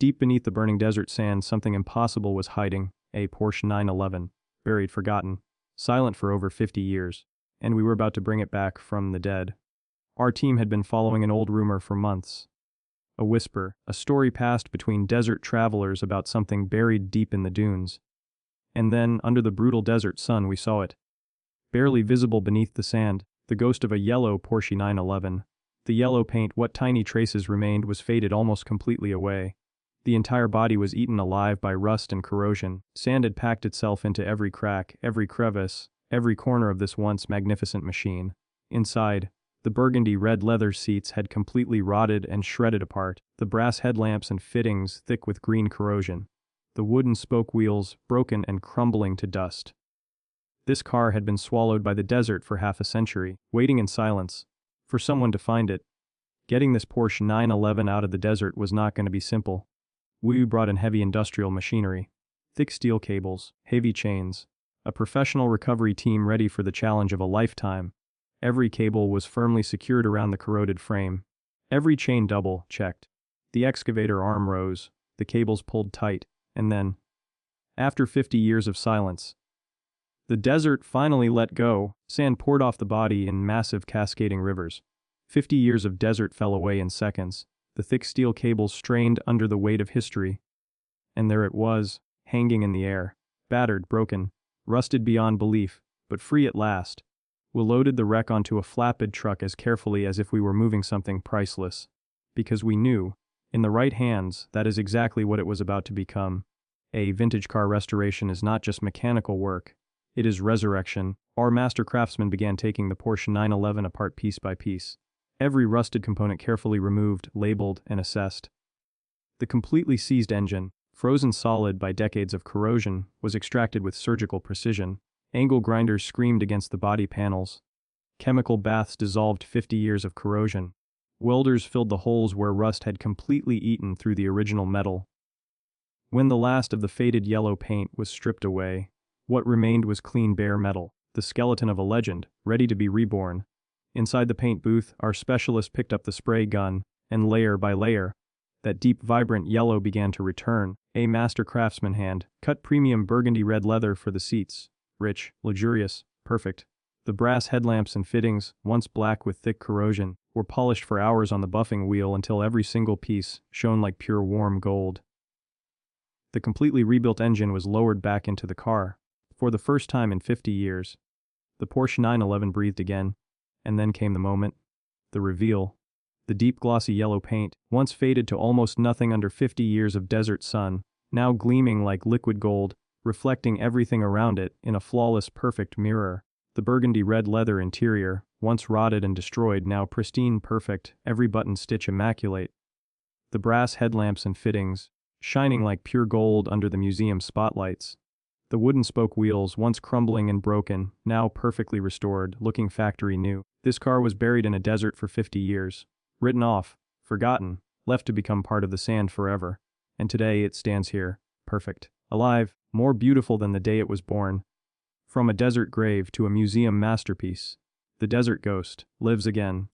Deep beneath the burning desert sand, something impossible was hiding, a Porsche 911, buried, forgotten, silent for over 50 years, and we were about to bring it back from the dead. Our team had been following an old rumor for months. A whisper, a story passed between desert travelers about something buried deep in the dunes. And then, under the brutal desert sun, we saw it. Barely visible beneath the sand, the ghost of a yellow Porsche 911. The yellow paint, what tiny traces remained, was faded almost completely away. The entire body was eaten alive by rust and corrosion. Sand had packed itself into every crack, every crevice, every corner of this once magnificent machine. Inside, the burgundy red leather seats had completely rotted and shredded apart, the brass headlamps and fittings thick with green corrosion. The wooden spoke wheels broken and crumbling to dust. This car had been swallowed by the desert for half a century, waiting in silence for someone to find it. Getting this Porsche 911 out of the desert was not going to be simple. We brought in heavy industrial machinery, thick steel cables, heavy chains, a professional recovery team ready for the challenge of a lifetime. Every cable was firmly secured around the corroded frame. Every chain double-checked. The excavator arm rose, the cables pulled tight, and then, after 50 years of silence, the desert finally let go. Sand poured off the body in massive cascading rivers. 50 years of desert fell away in seconds. The thick steel cables strained under the weight of history. And there it was, hanging in the air, battered, broken, rusted beyond belief, but free at last. We loaded the wreck onto a flatbed truck as carefully as if we were moving something priceless. Because we knew, in the right hands, that is exactly what it was about to become. A vintage car restoration is not just mechanical work. It is resurrection. Our master craftsmen began taking the Porsche 911 apart piece by piece. Every rusted component carefully removed, labeled, and assessed. The completely seized engine, frozen solid by decades of corrosion, was extracted with surgical precision. Angle grinders screamed against the body panels. Chemical baths dissolved 50 years of corrosion. Welders filled the holes where rust had completely eaten through the original metal. When the last of the faded yellow paint was stripped away, what remained was clean bare metal, the skeleton of a legend, ready to be reborn. Inside the paint booth, our specialist picked up the spray gun, and layer by layer, that deep vibrant yellow began to return. A master craftsman hand cut premium burgundy red leather for the seats. Rich, luxurious, perfect. The brass headlamps and fittings, once black with thick corrosion, were polished for hours on the buffing wheel until every single piece shone like pure warm gold. The completely rebuilt engine was lowered back into the car. For the first time in 50 years, the Porsche 911 breathed again, and then came the moment, the reveal. The deep glossy yellow paint, once faded to almost nothing under 50 years of desert sun, now gleaming like liquid gold, reflecting everything around it in a flawless, perfect mirror. The burgundy red leather interior, once rotted and destroyed, now pristine, perfect, every button stitch immaculate. The brass headlamps and fittings, shining like pure gold under the museum spotlights. The wooden spoke wheels, once crumbling and broken, now perfectly restored, looking factory new. This car was buried in a desert for 50 years. Written off, forgotten, left to become part of the sand forever. And today it stands here, perfect, alive, more beautiful than the day it was born. From a desert grave to a museum masterpiece, the desert ghost lives again,